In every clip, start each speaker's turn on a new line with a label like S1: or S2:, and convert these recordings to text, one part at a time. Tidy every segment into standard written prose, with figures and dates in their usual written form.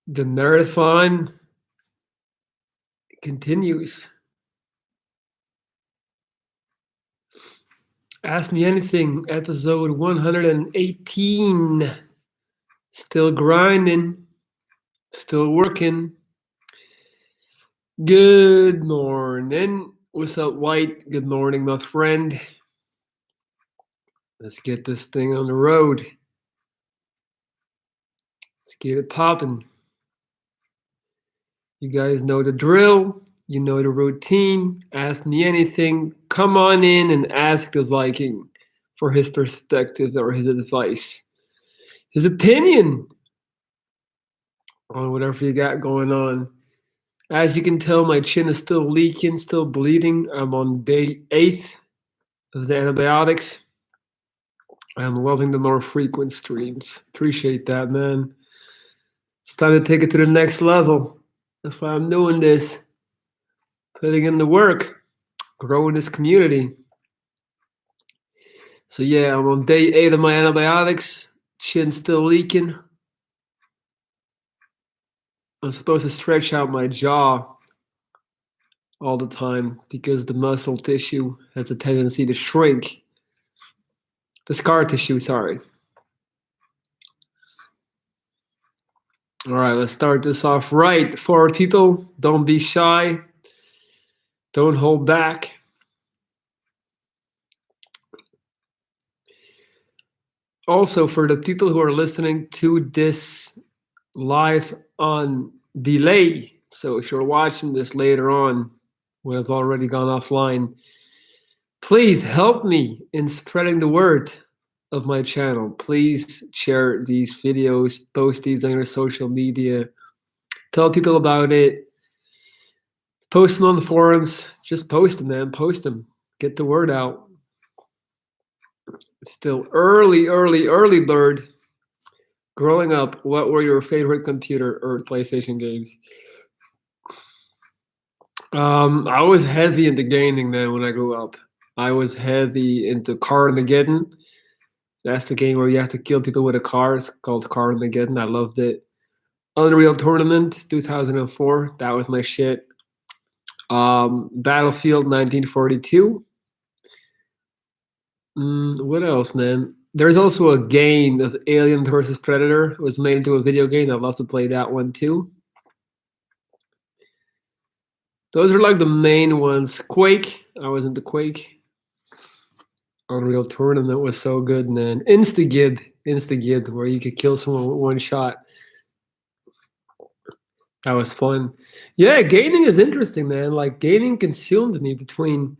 S1: The marathon continues. Ask Me Anything, episode 118. Still grinding, still working. Good morning. What's up, White? Good morning, my friend. Let's get this thing on the road. Let's get it popping. You guys know the drill. You know the routine. Ask me anything. Come on in and ask the Viking for his perspective or his advice, his opinion on whatever you got going on. As you can tell, my chin is still leaking, still bleeding. I'm on day 8 of the antibiotics. I'm loving the more frequent streams. Appreciate that, man. It's time to take it to the next level. That's why I'm doing this. Putting in the work, growing this community. So yeah, I'm on day 8 of my antibiotics. Chin still leaking. I'm supposed to stretch out my jaw all the time because the muscle tissue has a tendency to shrink. The scar tissue, sorry. All right, let's start this off right. For people, don't be shy. Don't hold back. Also, for the people who are listening to this live on delay, so if you're watching this later on, when I've already gone offline, please help me in spreading the word of my channel. Please share these videos, post these on your social media, tell people about it, post them on the forums. Just post them, man. Post them. Get the word out. It's still early bird. Growing up, what were your favorite computer or PlayStation games? I was heavy into gaming, man, when I grew up. I was heavy into Carmageddon. That's the game where you have to kill people with a car. It's called Carmageddon. I loved it. Unreal Tournament 2004. That was my shit. Battlefield 1942. What else, man? There's also a game of Alien versus Predator. It was made into a video game. I'd love to play that one too. Those are like the main ones. Quake. I was into Quake. Unreal Tournament was so good, man. Instagib, where you could kill someone with one shot. That was fun. Yeah, gaming is interesting, man. Like gaming consumed me between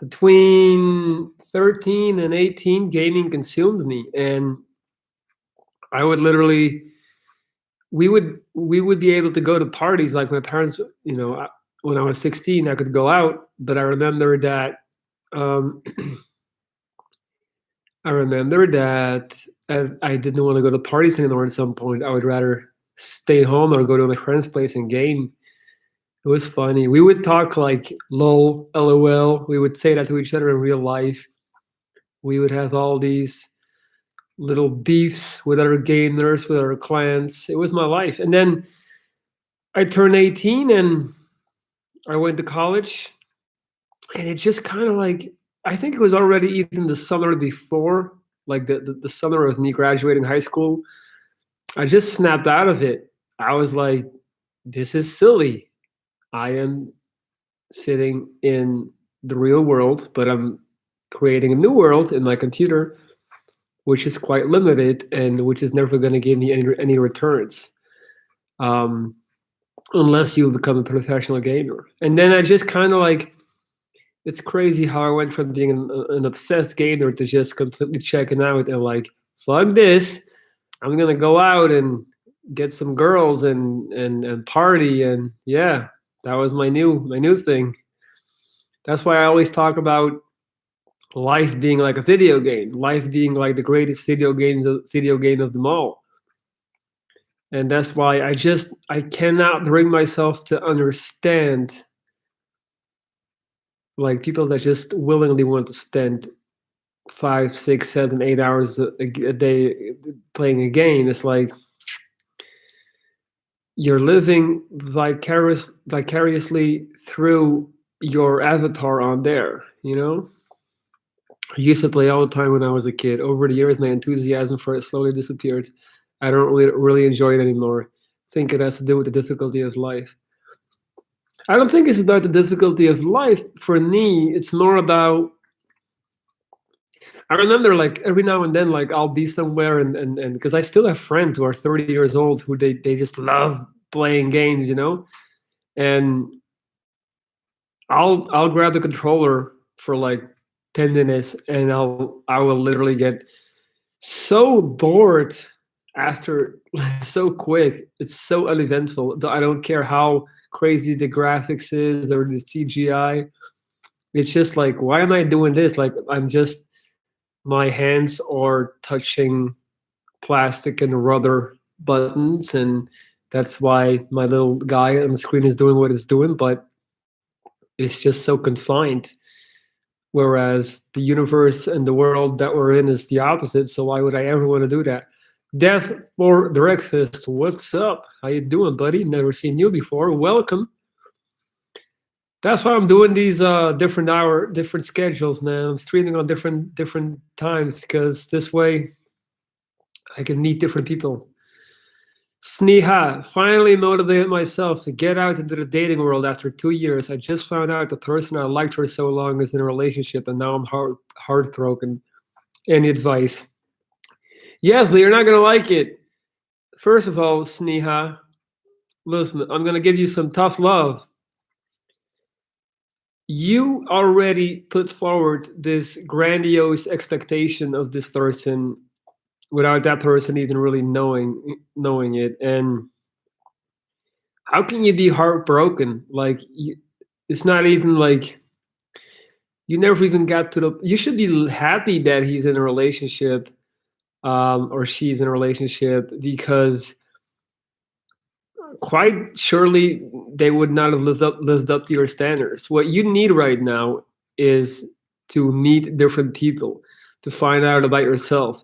S1: 13 and 18. Gaming consumed me, and I would literally we would be able to go to parties like my parents. When I was 16, I could go out, but I remember that. Um, I remember that I didn't want to go to parties anymore. At some point, I would rather stay home or go to my friend's place and game. It was funny. We would talk like lol, lol. We would say that to each other in real life. We would have all these little beefs with other gamers, with our clients. It was my life. And then I turned 18 and I went to college. And it just kind of like, I think it was already even the summer before, like the summer of me graduating high school. I just snapped out of it. I was like, this is silly. I am sitting in the real world, but I'm creating a new world in my computer, which is quite limited and which is never going to give me any returns, unless you become a professional gamer. And then I just kind of like, it's crazy how I went from being an obsessed gamer to just completely checking out and like, fuck this. I'm gonna go out and get some girls and party, and yeah, that was my new thing. That's why I always talk about life being like a video game, life being like the greatest video game of them all. And that's why I cannot bring myself to understand like people that just willingly want to spend 5, 6, 7, 8 hours a day playing a game. It's like you're living vicariously through your avatar on there, you know? I used to play all the time when I was a kid. Over the years, my enthusiasm for it slowly disappeared. I don't really enjoy it anymore. I think it has to do with the difficulty of life. I don't think it's about the difficulty of life. For me, it's more about, I remember like every now and then, like I'll be somewhere and because I still have friends who are 30 years old who they just love playing games, you know? And I'll grab the controller for like 10 minutes and I will literally get so bored after so quick. It's so uneventful. I don't care how crazy the graphics is or the CGI. It's just like, why am I doing this? Like I'm just, my hands are touching plastic and rubber buttons, and that's why my little guy on the screen is doing what it's doing, but it's just so confined. Whereas the universe and the world that we're in is the opposite. So why would I ever want to do that? Death for breakfast. What's up? How you doing, buddy? Never seen you before. Welcome. That's why I'm doing these different schedules, man. I'm streaming on different times because this way I can meet different people. Sneha, finally motivated myself to get out into the dating world after 2 years. I just found out the person I liked for so long is in a relationship, and now I'm heartbroken. Any advice? Yes, you're not gonna like it. First of all, Sneha, listen, I'm gonna give you some tough love. You already put forward this grandiose expectation of this person without that person even really knowing it. And how can you be heartbroken? Like it's not even like you never even got to the. You should be happy that he's in a relationship, or she's in a relationship, because quite surely they would not have lived up to your standards. What you need right now is to meet different people, to find out about yourself.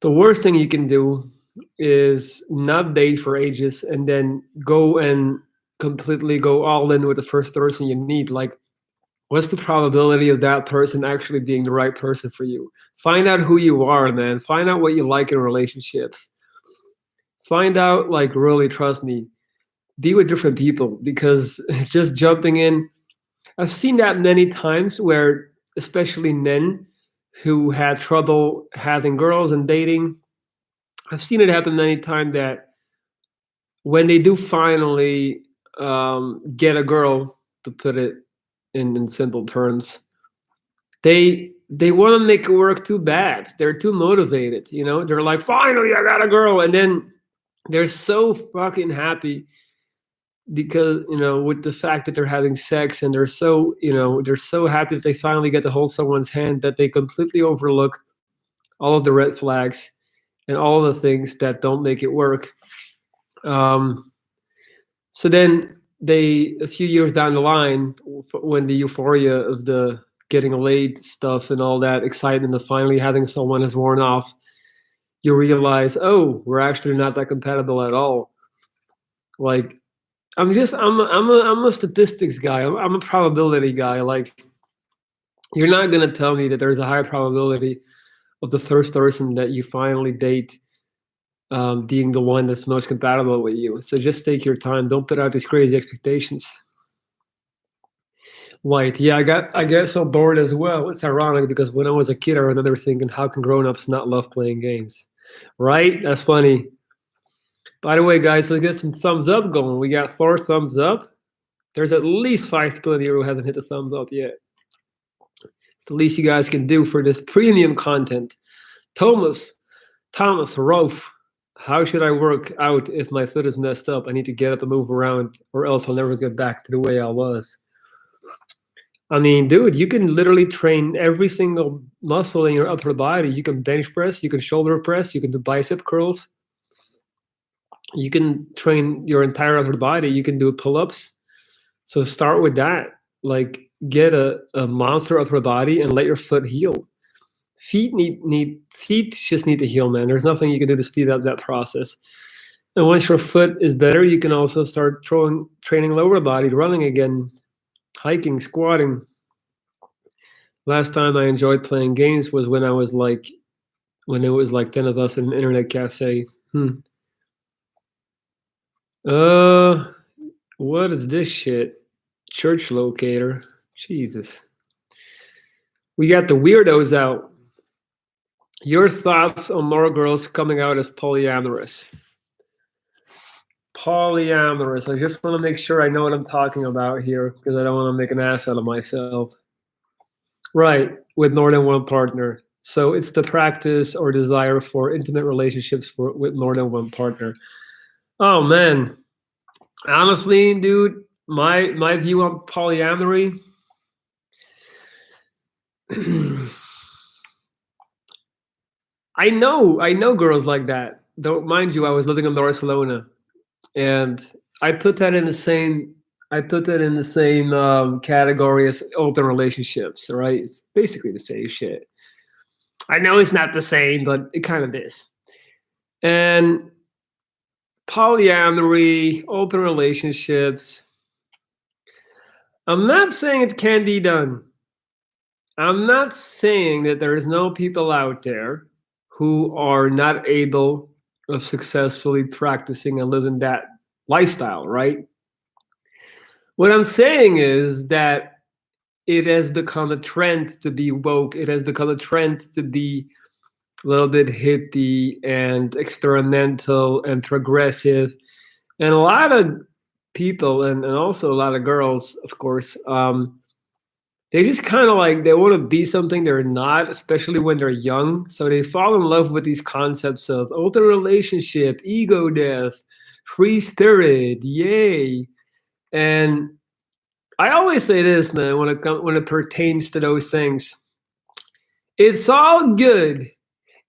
S1: The worst thing you can do is not date for ages and then go and completely go all in with the first person you meet. Like, what's the probability of that person actually being the right person for you? Find out who you are, man. Find out what you like in relationships. Find out, like, really, trust me, be with different people, because just jumping in, I've seen that many times where, especially men who had trouble having girls and dating, I've seen it happen many times that when they do finally get a girl, to put it in simple terms, they want to make it work too bad. They're too motivated, you know. They're like, finally, I got a girl, and then they're so fucking happy because, you know, with the fact that they're having sex, and they're so, you know, they're so happy that they finally get to hold someone's hand, that they completely overlook all of the red flags and all the things that don't make it work. Um, so then they, a few years down the line, when the euphoria of the getting laid stuff and all that excitement of finally having someone has worn off, you realize, oh, we're actually not that compatible at all. Like, I'm a statistics guy. I'm a probability guy. Like, you're not gonna tell me that there's a high probability of the first person that you finally date being the one that's most compatible with you. So just take your time. Don't put out these crazy expectations. White, yeah, I get so bored as well. It's ironic because when I was a kid, I remember thinking, how can grown-ups not love playing games? Right? That's funny. By the way, guys, let's get some thumbs up going. We got 4 thumbs up. There's at least 5 people in here who haven't hit the thumbs up yet. It's the least you guys can do for this premium content. Thomas Rolf, how should I work out if my foot is messed up? I need to get up and move around, or else I'll never get back to the way I was. I mean, dude, you can literally train every single muscle in your upper body. You can bench press, you can shoulder press, you can do bicep curls. You can train your entire upper body. You can do pull-ups. So start with that. Like, get a monster upper body and let your foot heal. Feet just need to heal, man. There's nothing you can do to speed up that process. And once your foot is better, you can also start training lower body, running again, hiking, squatting. Last time I enjoyed playing games was when it was like 10 of us in an internet cafe. Uh, what is this shit? Church locator. Jesus. We got the weirdos out. Your thoughts on more girls coming out as polyamorous? Polyamorous. I just want to make sure I know what I'm talking about here because I don't want to make an ass out of myself. Right, with more than one partner. So it's the practice or desire for intimate relationships with more than one partner. Oh man, honestly, dude, my view on polyamory. I know girls like that. Don't mind you, I was living in Barcelona, and I put that in the same I put that in the same category as open relationships. Right, it's basically the same shit. I know it's not the same, but it kind of is. And polyamory, open relationships. I'm not saying it can be done. I'm not saying that there's no people out there who are not able of successfully practicing and living that lifestyle, right? What I'm saying is that it has become a trend to be woke. It has become a trend to be a little bit hippie and experimental and progressive. And a lot of people and also a lot of girls, of course, they just kind of like they want to be something they're not, especially when they're young. So they fall in love with these concepts of open relationship, ego death, free spirit, yay. And I always say this, man, when it pertains to those things, it's all good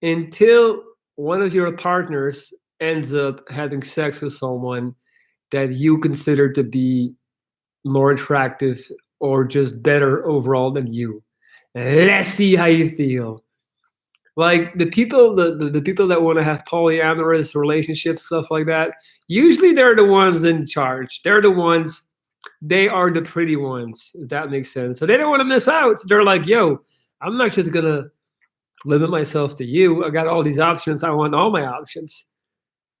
S1: until one of your partners ends up having sex with someone that you consider to be more attractive or just better overall than you. Let's see how you feel. Like the people that want to have polyamorous relationships, stuff like that, usually they're the ones in charge. They are the pretty ones, if that makes sense. So they don't want to miss out. So they're like, yo, I'm not just gonna limit myself to you. I got all these options. I want all my options.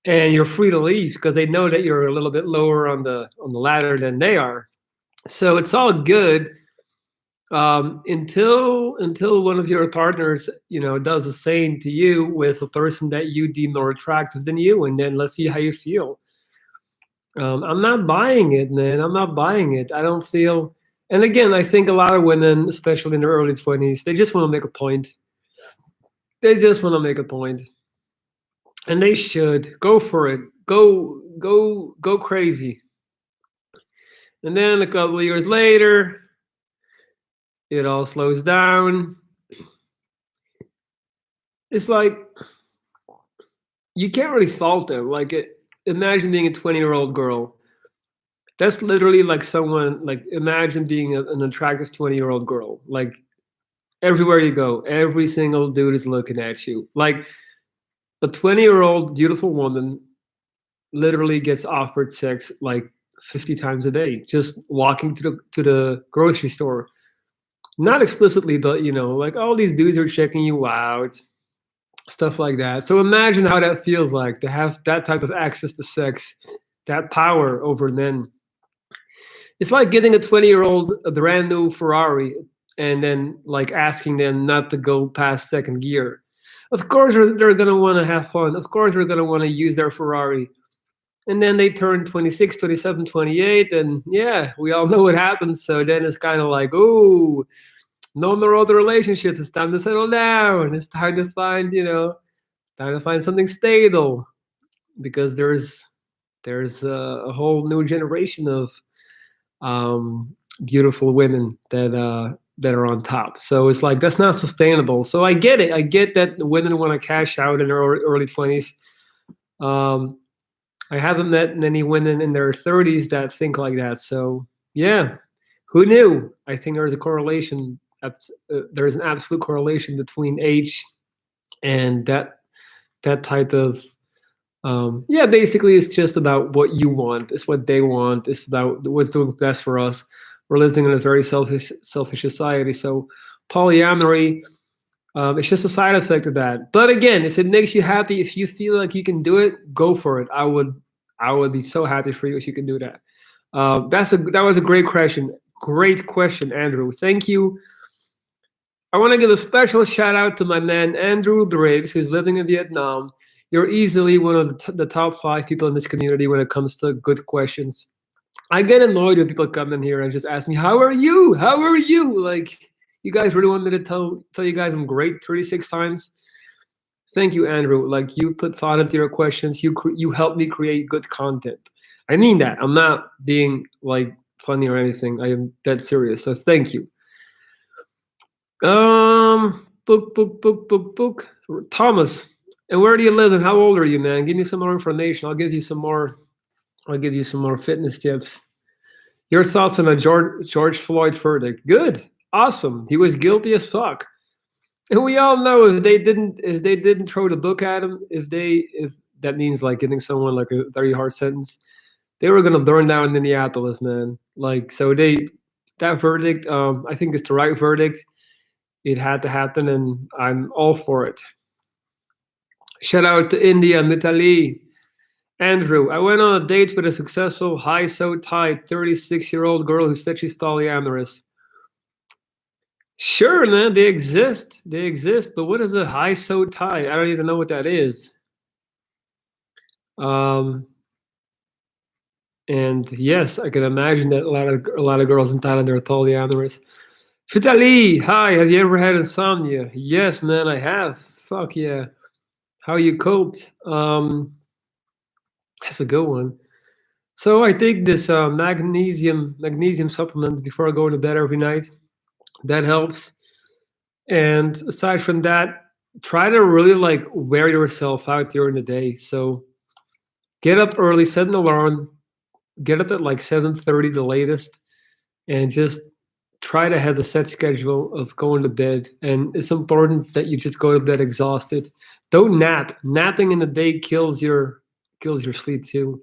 S1: And you're free to leave because they know that you're a little bit lower on the ladder than they are. So it's all good until one of your partners, does the same to you with a person that you deem more attractive than you, and then let's see how you feel. I'm not buying it, man. I'm not buying it. I don't feel. And again, I think a lot of women, especially in their early 20s, they just want to make a point. They just want to make a point, and they should go for it. Go crazy. And then a couple of years later, it all slows down. It's like you can't really fault them. Like, imagine being a 20-year-old girl. That's literally like someone, like, imagine being an attractive 20-year-old girl. Like, everywhere you go, every single dude is looking at you. Like, a 20-year-old beautiful woman literally gets offered sex like 50 times a day, just walking to the grocery store. Not explicitly, but like all these dudes are checking you out, stuff like that. So imagine how that feels like to have that type of access to sex, that power over men. It's like getting a 20-year-old a brand new Ferrari and then like asking them not to go past second gear. Of course, they're going to want to have fun. Of course, they're going to want to use their Ferrari. And then they turn 26, 27, 28, and yeah, we all know what happens. So then it's kind of like, oh, no more other relationships. It's time to settle down. It's time to find something stable because there's a whole new generation of beautiful women that are on top. So it's like that's not sustainable. So I get it. I get that women want to cash out in their early 20s. I haven't met many women in their 30s that think like that. So yeah, who knew? I think there's a correlation. There's an absolute correlation between age and that type of Yeah, basically, it's just about what you want. It's what they want. It's about what's doing best for us. We're living in a very selfish society. So polyamory, it's just a side effect of that. But again, if it makes you happy, if you feel like you can do it, go for it. I would be so happy for you if you can do that. That was a great question. Great question, Andrew. Thank you. I want to give a special shout out to my man Andrew Briggs, who's living in Vietnam. You're easily one of the top 5 people in this community when it comes to good questions. I get annoyed when people come in here and just ask me, "How are you? How are you?" Like, you guys really want me to tell you guys I'm great 36 times? Thank you, Andrew. Like, you put thought into your questions. You help me create good content. I mean that. I'm not being like funny or anything. I am dead serious. So thank you. Book. Thomas, and where do you live and how old are you, man? Give me some more information. I'll give you some more. I'll give you some more fitness tips. Your thoughts on a George Floyd verdict? Good, awesome. He was guilty as fuck, and we all know if they didn't throw the book at him, if that means like giving someone like a very hard sentence, they were gonna burn down Minneapolis, man. Like so that verdict, I think it's the right verdict. It had to happen, and I'm all for it. Shout out to India, Mitali. Andrew, I went on a date with a successful, high so tight 36-year-old girl who said she's polyamorous. Sure, man, they exist. They exist. But what is a high so tight? I don't even know what that is. Um, and yes, I can imagine that a lot of girls in Thailand are polyamorous. Vitali, hi. Have you ever had insomnia? Yes, man, I have. Fuck yeah. How you coped? That's a good one. So I take this magnesium supplement before I go to bed every night. That helps. And aside from that, try to really like wear yourself out during the day. So get up early, set an alarm, get up at like 7:30 the latest, and just try to have a set schedule of going to bed. And it's important that you just go to bed exhausted. Don't nap. Napping in the day kills your sleep too.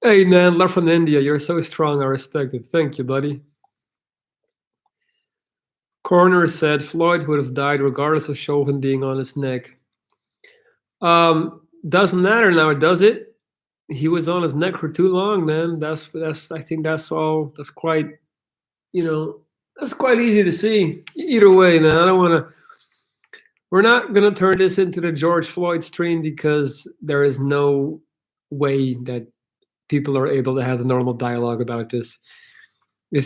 S1: Hey man, love from India. You're so strong. I respect it. Thank you, buddy. Coroner said Floyd would have died regardless of Chauvin being on his neck. Doesn't matter now, does it? He was on his neck for too long, man. That's I think that's all. That's quite, you know, that's quite easy to see. Either way, man, I don't want to. We're not gonna turn this into the George Floyd stream because there is no way that people are able to have a normal dialogue about this. It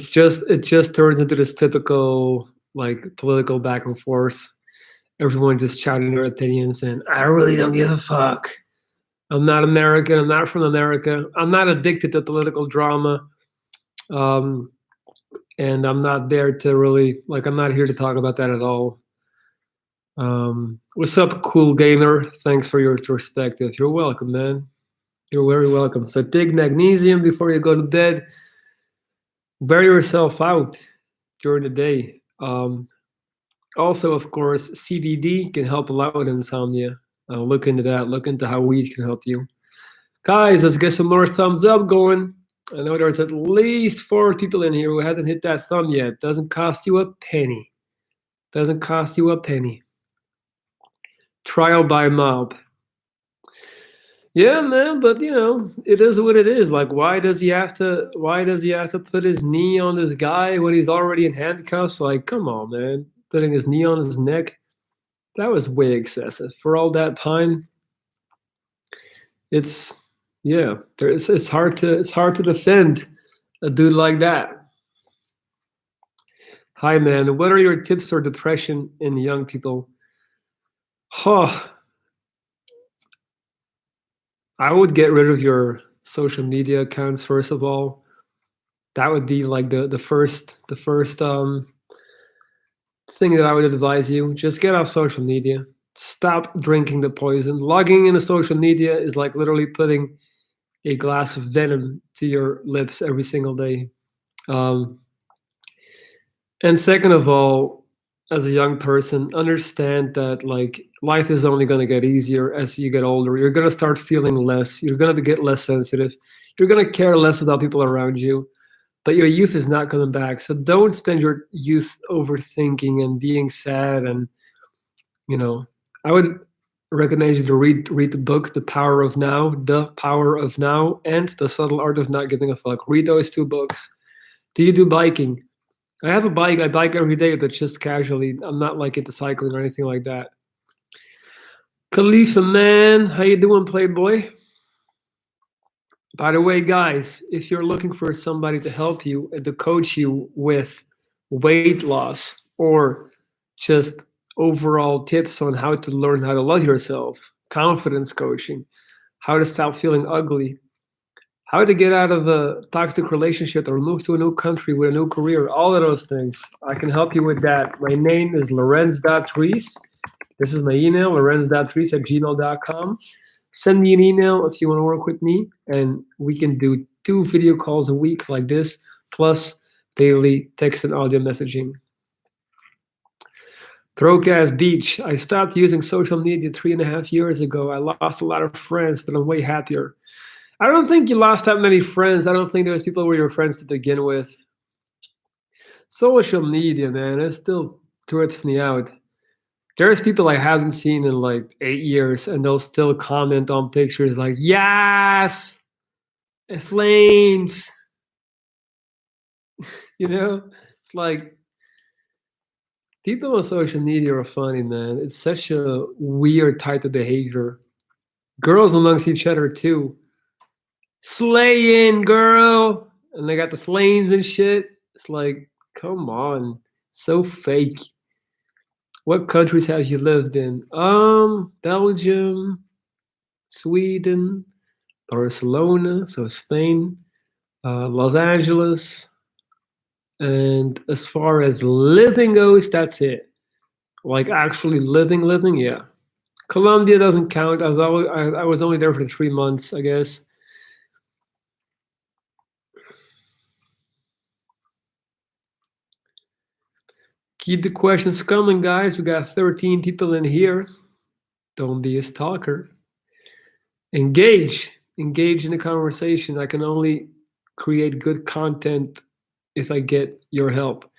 S1: just turns into this typical like political back and forth. Everyone just shouting their opinions, and I really don't give a fuck. I'm not American. I'm not from America. I'm not addicted to political drama. Um, and I'm not there to really like. I'm not here to talk about that at all. What's up, cool gamer? Thanks for your perspective. You're welcome, man. You're very welcome. So take magnesium before you go to bed. Wear yourself out during the day. Also, of course, CBD can help a lot with insomnia. Look into that. Look into how weed can help you. Guys, let's get some more thumbs up going. I know there's at least 4 people in here who haven't hit that thumb yet. Doesn't cost you a penny. Doesn't cost you a penny. Trial by mob. Yeah, man, but you know, it is what it is. Like, why does he have to? Why does he have to put his knee on this guy when he's already in handcuffs? Like, come on, man, putting his knee on his neck. That was way excessive for all that time. It's yeah, it's hard to defend a dude like that. Hi, man. What are your tips for depression in young people? Huh. I would get rid of your social media accounts first of all. That would be like the first thing that I would advise you. Just get off social media. Stop drinking the poison. Logging into social media is like literally putting a glass of venom to your lips every single day. Um, and second of all, as a young person, understand that like life is only going to get easier as you get older. You're going to start feeling less. You're going to get less sensitive. You're going to care less about people around you. But your youth is not coming back. So don't spend your youth overthinking and being sad. And you know, I would recommend you to read the book, The Power of Now, and The Subtle Art of Not Giving a Fuck. Read those two books. Do you do biking? I have a bike. I bike every day, but just casually. I'm not like into cycling or anything like that. Khalifa, man, how you doing, Playboy? By the way, guys, if you're looking for somebody to help you and to coach you with weight loss or just overall tips on how to learn how to love yourself, confidence coaching, how to stop feeling ugly, how to get out of a toxic relationship or move to a new country with a new career, all of those things, I can help you with that. My name is Lorenz.Dries. This is my email, lorenz.dries@gmail.com. Send me an email if you want to work with me, and we can do 2 video calls a week like this, plus daily text and audio messaging. Throwcast Beach. I stopped using social media 3.5 years ago. I lost a lot of friends, but I'm way happier. I don't think you lost that many friends. I don't think those people were your friends to begin with. Social media, man, it still trips me out. There's people I haven't seen in like 8 years, and they'll still comment on pictures like, yes, flames. It's like people on social media are funny, man. It's such a weird type of behavior. Girls amongst each other, too. Slaying, girl. And they got the flames and shit. It's like, come on. So fake. What countries have you lived in? Belgium, Sweden, Barcelona, so Spain, Los Angeles, and as far as living goes, that's it. Like actually living, yeah. Colombia doesn't count. I was only there for 3 months, I guess. Keep the questions coming, guys. We got 13 people in here. Don't be a stalker. Engage in the conversation. I can only create good content if I get your help.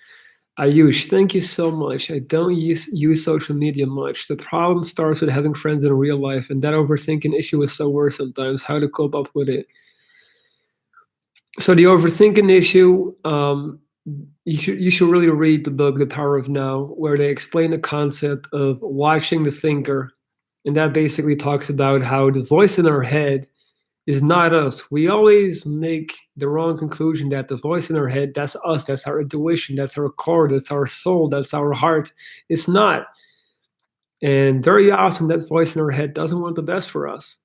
S1: Ayush, thank you so much. I don't use social media much. The problem starts with having friends in real life, and that overthinking issue is so worse sometimes. How to cope up with it? So the overthinking issue, you should really read the book The Power of Now, where they explain the concept of watching the thinker, and that basically talks about how the voice in our head is not us. We always make the wrong conclusion that the voice in our head, that's us, that's our intuition, that's our core, that's our soul, that's our heart. It's not. And very often that voice in our head doesn't want the best for us.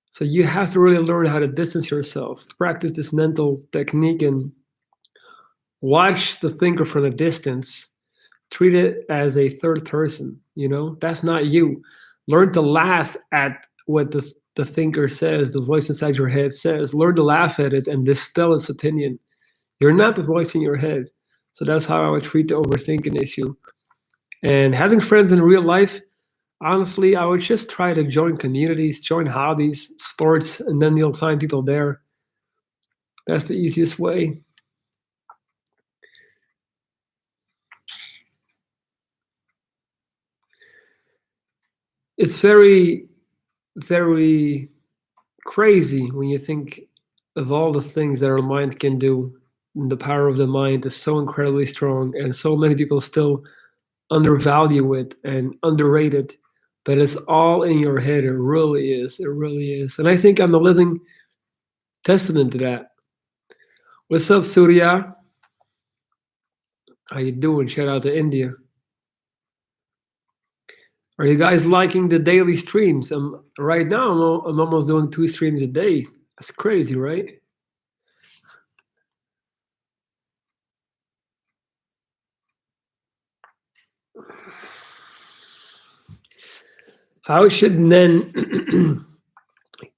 S1: So you have to really learn how to distance yourself, practice this mental technique and watch the thinker from a distance. Treat it as a third person, That's not you. Learn to laugh at what the thinker says, the voice inside your head says. Learn to laugh at it and dispel its opinion. You're not the voice in your head. So that's how I would treat the overthinking issue. And having friends in real life, honestly, I would just try to join communities, join hobbies, sports, and then you'll find people there. That's the easiest way. It's very, very crazy when you think of all the things that our mind can do. The power of the mind is so incredibly strong, and so many people still undervalue it and underrate it. But it's all in your head. It really is. It really is. And I think I'm a living testament to that. What's up, Surya? How you doing? Shout out to India. Are you guys liking the daily streams? Right now, I'm almost doing 2 streams a day. That's crazy, right? How should men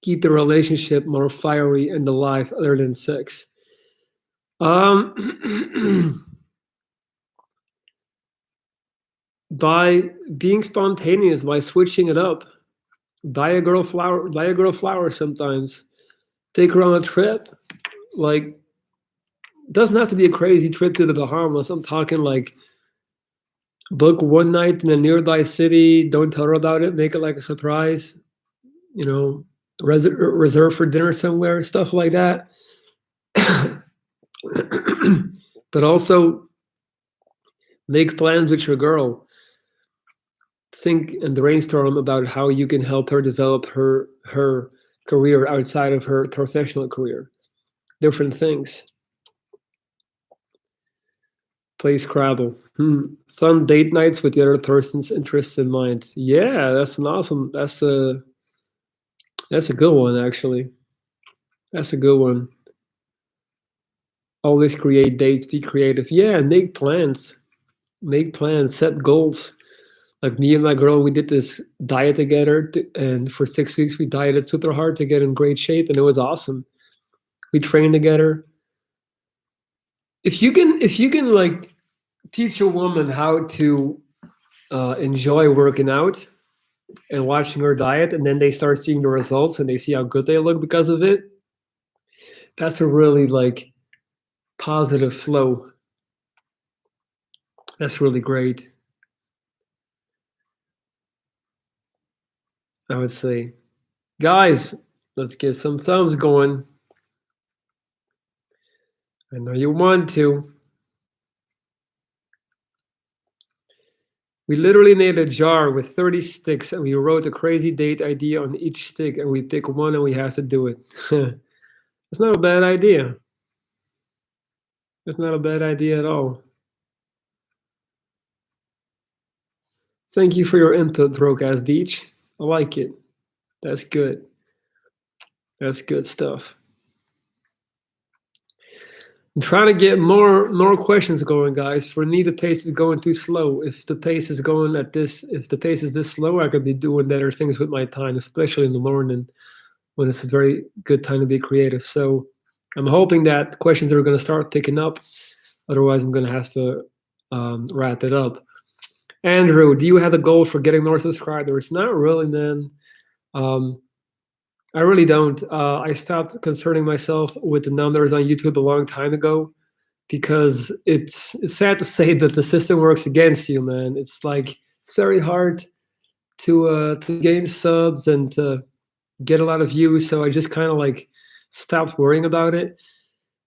S1: keep the relationship more fiery and alive other than sex? Um, by being spontaneous, by switching it up. Buy a girl sometimes. Take her on a trip. Like, doesn't have to be a crazy trip to the Bahamas. I'm talking like book one night in a nearby city. Don't tell her about it. Make it like a surprise. You know, reserve for dinner somewhere. Stuff like that. But also make plans with your girl. Think and brainstorm about how you can help her develop her career outside of her professional career. Different things. Play Scrabble. Fun date nights with the other person's interests in mind. Yeah, that's an awesome. That's a good one actually. That's a good one. Always create dates. Be creative. Yeah, make plans. Make plans. Set goals. Like me and my girl, we did this diet together, and for 6 weeks we dieted super hard to get in great shape, and it was awesome. We trained together. If you can like teach a woman how to enjoy working out and watching her diet, and then they start seeing the results and they see how good they look because of it, that's a really like positive flow. That's really great, I would say. Guys, let's get some thumbs going. I know you want to. We literally made a jar with 30 sticks and we wrote a crazy date idea on each stick and we pick one and we have to do it. It's not a bad idea. It's not a bad idea at all. Thank you for your input, Broadcast Beach. I like it. That's good. That's good stuff. I'm trying to get more questions going, guys. For me, the pace is going too slow. If the pace is going at this, if the pace is this slow, I could be doing better things with my time, especially in the morning when it's a very good time to be creative. So I'm hoping that questions are going to start picking up. Otherwise, I'm going to have to wrap it up. Andrew, do you have a goal for getting more subscribers? Not really, man. Um, I really don't. I stopped concerning myself with the numbers on YouTube a long time ago because it's sad to say that the system works against you, man. It's like it's very hard to gain subs and to get a lot of views. So I just kind of like stopped worrying about it.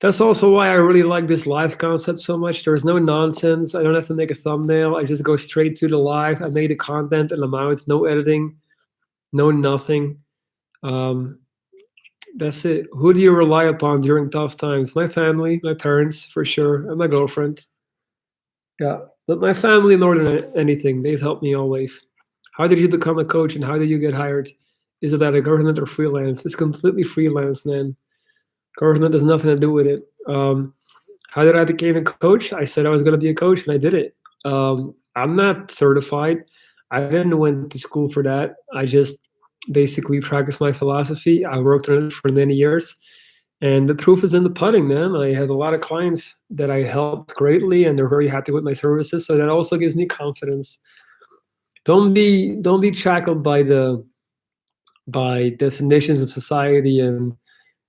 S1: That's also why I really like this live concept so much. There's no nonsense. I don't have to make a thumbnail. I just go straight to the live. I made the content and I'm out. No editing, no nothing. Um, that's it. Who do you rely upon during tough times? My family, my parents, for sure, and my girlfriend. Yeah, but my family more than anything. They've helped me always. How did you become a coach and how did you get hired? Is it that a government or freelance? It's completely freelance, man. Government has nothing to do with it. How did I become a coach? I said I was going to be a coach, and I did it. I'm not certified. I didn't went to school for that. I just basically practiced my philosophy. I worked on it for many years, and the proof is in the pudding, man. I had a lot of clients that I helped greatly, and they're very happy with my services. So that also gives me confidence. Don't be shackled by definitions of society and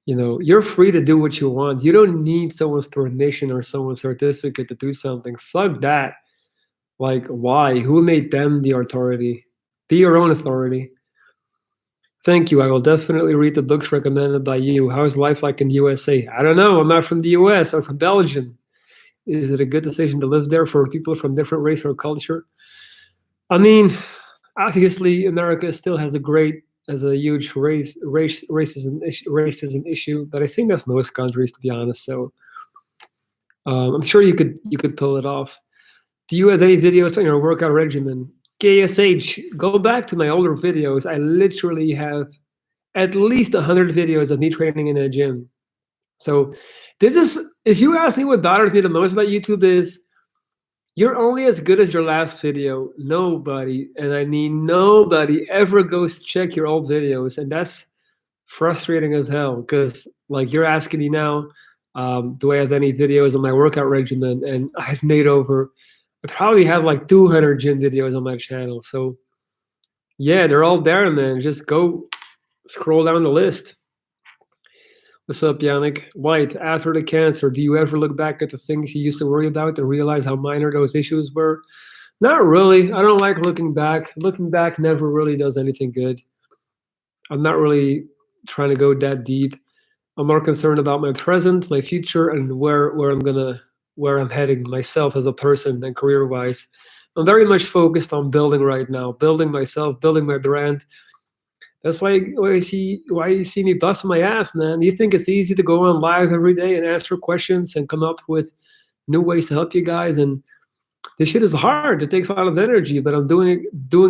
S1: you're free to do what you want. You don't need someone's permission or someone's certificate to do something. Fuck that. Like, why? Who made them the authority? Be your own authority. Thank you. I will definitely read the books recommended by you. How is life like in the USA? I don't know. I'm not from the US. I'm from Belgium. Is it a good decision to live there for people from different race or culture? I mean, obviously, America still has a huge racism issue, but I think that's most countries, to be honest. So I'm sure you could pull it off. Do you have any videos on your workout regimen? KSH, go back to my older videos. I literally have at least 100 videos of me training in a gym. So this is, if you ask me what bothers me the most about YouTube is you're only as good as your last video. Nobody, and I mean nobody, ever goes to check your old videos, and that's frustrating as hell. Because like you're asking me now, do I have any videos on my workout regimen? And I've made over I probably have like 200 gym videos on my channel. So yeah, they're all there, man. Just go scroll down the list. What's up, Yannick? White, after the cancer, do you ever look back at the things you used to worry about and realize how minor those issues were? Not really. I don't like looking back. Looking back never really does anything good. I'm not really trying to go that deep. I'm more concerned about my present, my future, and where I'm heading myself as a person and career wise. I'm very much focused on building right now, building myself, building my brand. That's why you see me busting my ass, man. You think it's easy to go on live every day and answer questions and come up with new ways to help you guys, and this shit is hard. It takes a lot of energy, but I'm doing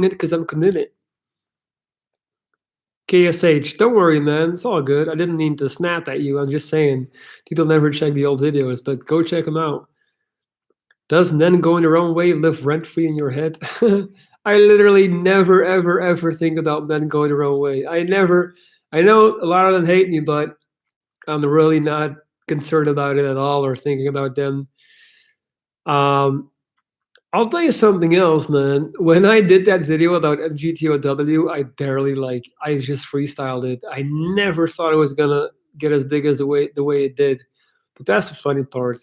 S1: it because I'm committed. KSH, don't worry, man. It's all good. I didn't mean to snap at you. I'm just saying people never check the old videos, but go check them out. Does men going their own way live rent free in your head? I literally never, ever, ever think about men going their own way. I never. I know a lot of them hate me, but I'm really not concerned about it at all or thinking about them. Um, I'll tell you something else, man. When I did that video about MGTOW, I just freestyled it. I never thought it was gonna get as big as the way it did. But that's the funny part.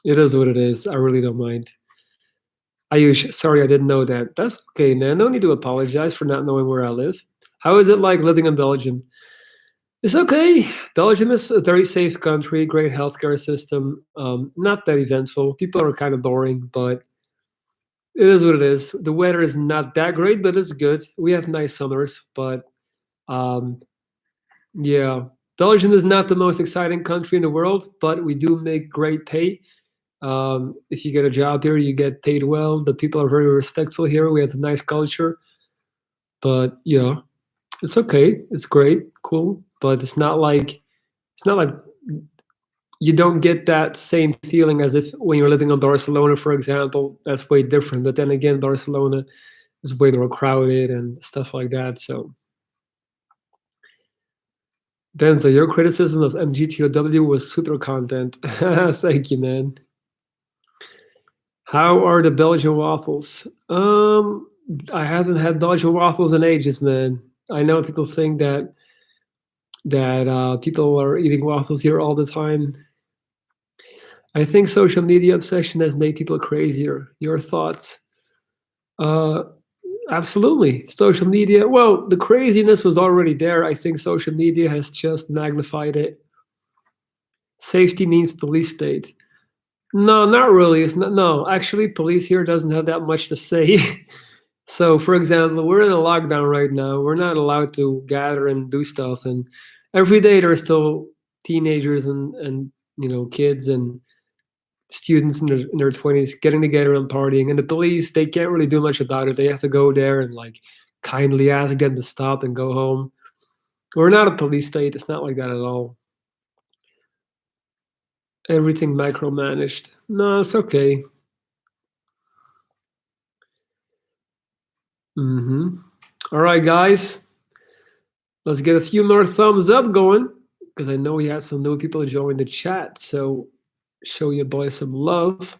S1: It is what it is. I really don't mind. Ayush, sorry, I didn't know that. That's okay, man. No need to apologize for not knowing where I live. How is it like living in Belgium? It's okay. Belgium is a very safe country, great healthcare system. Not that eventful. People are kind of boring, but it is what it is. The weather is not that great, but it's good. We have nice summers, but um, yeah, Belgium is not the most exciting country in the world, but we do make great pay. If you get a job here, you get paid well. The people are very respectful here. We have a nice culture, but yeah, it's okay. It's great, cool, but it's not like you don't get that same feeling as if when you're living in Barcelona, for example. That's way different. But then again, Barcelona is way more crowded and stuff like that. So, Benza, your criticism of MGTOW was super content. Thank you, man. How are the Belgian waffles? I haven't had Belgian waffles in ages, man. I know people think that people are eating waffles here all the time. I think social media obsession has made people crazier. Your thoughts? Uh, Absolutely. Social media, well, the craziness was already there. I think social media has just magnified it. Safety means police state. No, not really. It's not. No, actually, police here doesn't have that much to say. So, for example, we're in a lockdown right now. We're not allowed to gather and do stuff, and every day there are still teenagers and kids and students in their 20s getting together and partying, and the police, they can't really do much about it. They have to go there and like kindly ask them to stop and go home. We're not a police state. It's not like that at all. Everything micromanaged. No, it's okay. All right, guys, let's get a few more thumbs up going because I know we had some new people join the chat. So show your boy some love.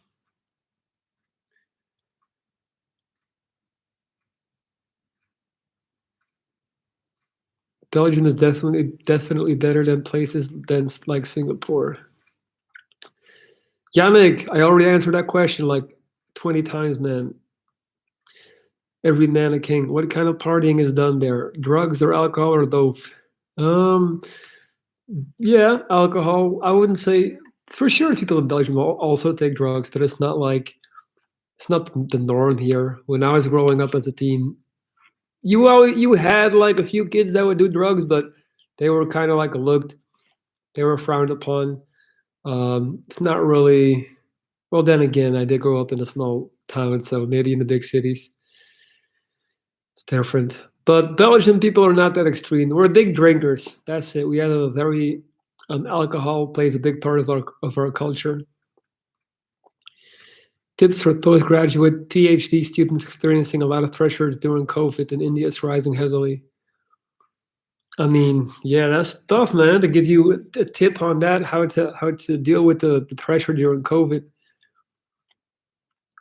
S1: Belgium is definitely better than places than like Singapore. Yannick, I already answered that question like 20 times, man. Every man a king. What kind of partying is done there? Drugs or alcohol or both? Um, yeah, alcohol. I wouldn't say for sure people in Belgium also take drugs, but it's not the norm here. When I was growing up as a teen, you had like a few kids that would do drugs, but they were kind of like looked, they were frowned upon. It's not really. Well, then again, I did grow up in a small town, so maybe in the big cities it's different. But Belgian people are not that extreme. We're big drinkers. That's it. We have a very alcohol plays a big part of our culture. Tips for postgraduate PhD students experiencing a lot of pressure during COVID in India is rising heavily. I mean, yeah, that's tough, man. To give you a tip on that, how to deal with the pressure during COVID.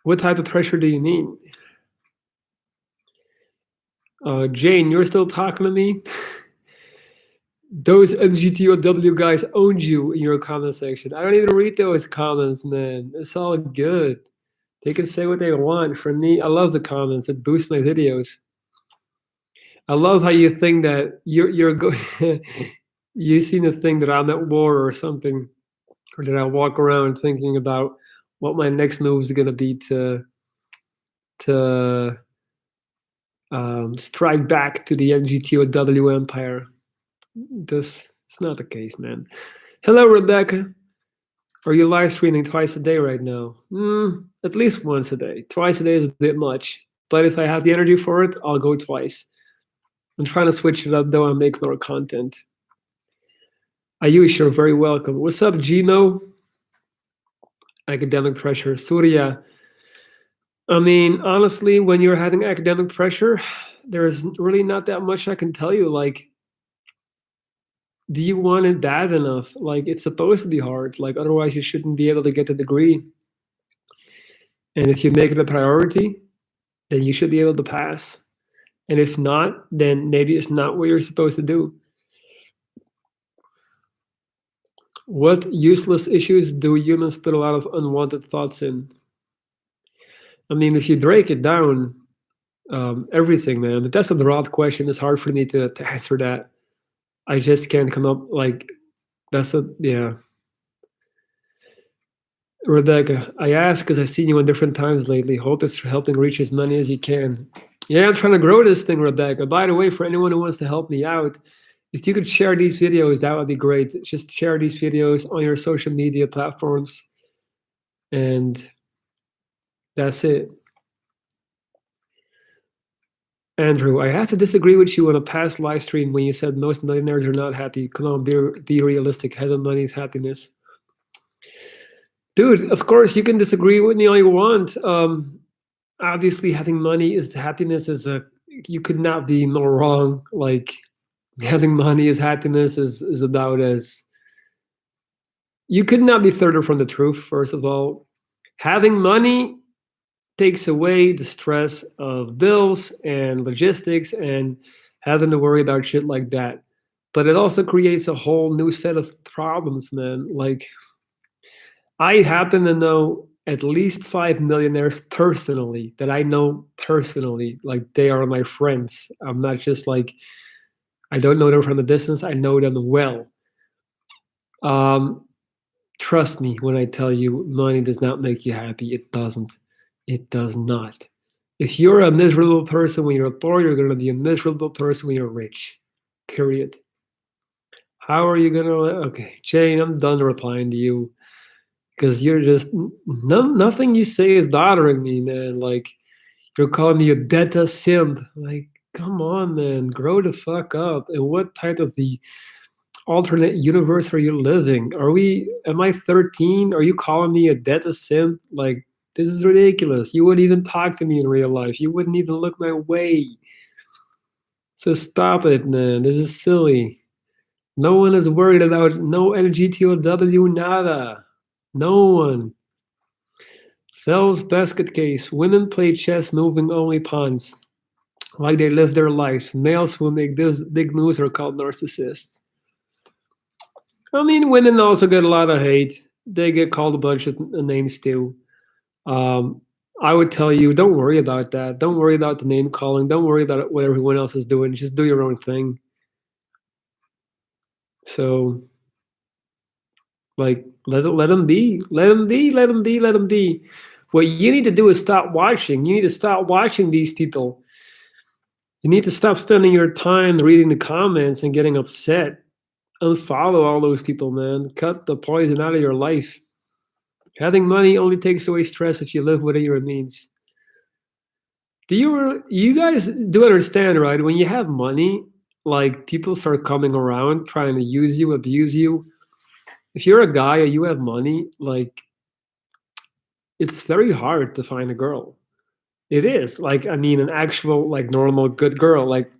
S1: What type of pressure do you mean? Jane, you're still talking to me? Those NGTOW guys owned you in your comment section. I don't even read those comments, man. It's all good. They can say what they want. For me, I love the comments. It boosts my videos. I love how you think that you're going. You seem to think that I'm at war or something, or that I walk around thinking about what my next move is gonna be to strike back to the NGTOW empire. This is not the case, man. Hello, Rebecca. Are you live streaming twice a day right now? At least once a day. Twice a day is a bit much. But if I have the energy for it, I'll go twice. I'm trying to switch it up though and make more content. Ayush, you're very welcome. What's up, Gino? Academic pressure. Surya. I mean, honestly, when you're having academic pressure, there's really not that much I can tell you. Like, do you want it bad enough? Like, it's supposed to be hard. Like, otherwise you shouldn't be able to get the degree. And if you make it a priority, then you should be able to pass. And if not, then maybe it's not what you're supposed to do. What useless issues do humans put a lot of unwanted thoughts in? I mean, if you break it down, everything, man. But that's a broad question. It's hard for me to answer that. I just can't come up like that's a yeah. Rebecca, I ask because I've seen you on different times lately. Hope it's helping reach as many as you can. Yeah, I'm trying to grow this thing, Rebecca. By the way, for anyone who wants to help me out, if you could share these videos, that would be great. Just share these videos on your social media platforms. And that's it. Andrew, I have to disagree with you on a past live stream when you said most millionaires are not happy. Come on, be realistic. Head of money is happiness. Dude, of course you can disagree with me all you want. Obviously, having money is happiness. You could not be more wrong. Like having money is happiness is about as you could not be further from the truth. First of all, having money takes away the stress of bills and logistics and having to worry about shit like that. But it also creates a whole new set of problems, man. Like I happen to know at least 5 millionaires personally that I know personally. Like they are my friends. I'm not just like I don't know them from a distance. I know them well. Trust me when I tell you money does not make you happy. It doesn't. It does not. If you're a miserable person when you're poor, you're going to be a miserable person when you're rich. Period. How are you going to? Okay, Jane, I'm done replying to you because you're just nothing you say is bothering me, man. Like you're calling me a beta simp. Like, come on, man, grow the fuck up. And what type of the alternate universe are you living? Am I 13? Are you calling me a beta simp? Like, this is ridiculous. You wouldn't even talk to me in real life. You wouldn't even look my way. So stop it, man. This is silly. No one is worried about no NGTOW, nada. No one. Fell's basket case. Women play chess moving only pawns. Like they live their lives. Males who make this big moves are called narcissists. I mean, women also get a lot of hate. They get called a bunch of names too. I would tell you, don't worry about that. Don't worry about the name calling. Don't worry about what everyone else is doing. Just do your own thing. So, like, let them be. Let them be. Let them be. Let them be. What you need to do is stop watching. You need to stop watching these people. You need to stop spending your time reading the comments and getting upset. Unfollow all those people, man. Cut the poison out of your life. Having money only takes away stress if you live within your means. You guys do understand, right? When you have money, like people start coming around trying to use you, abuse you. If you're a guy or you have money, like it's very hard to find a girl. It is. Like, I mean, an actual, like normal good girl, like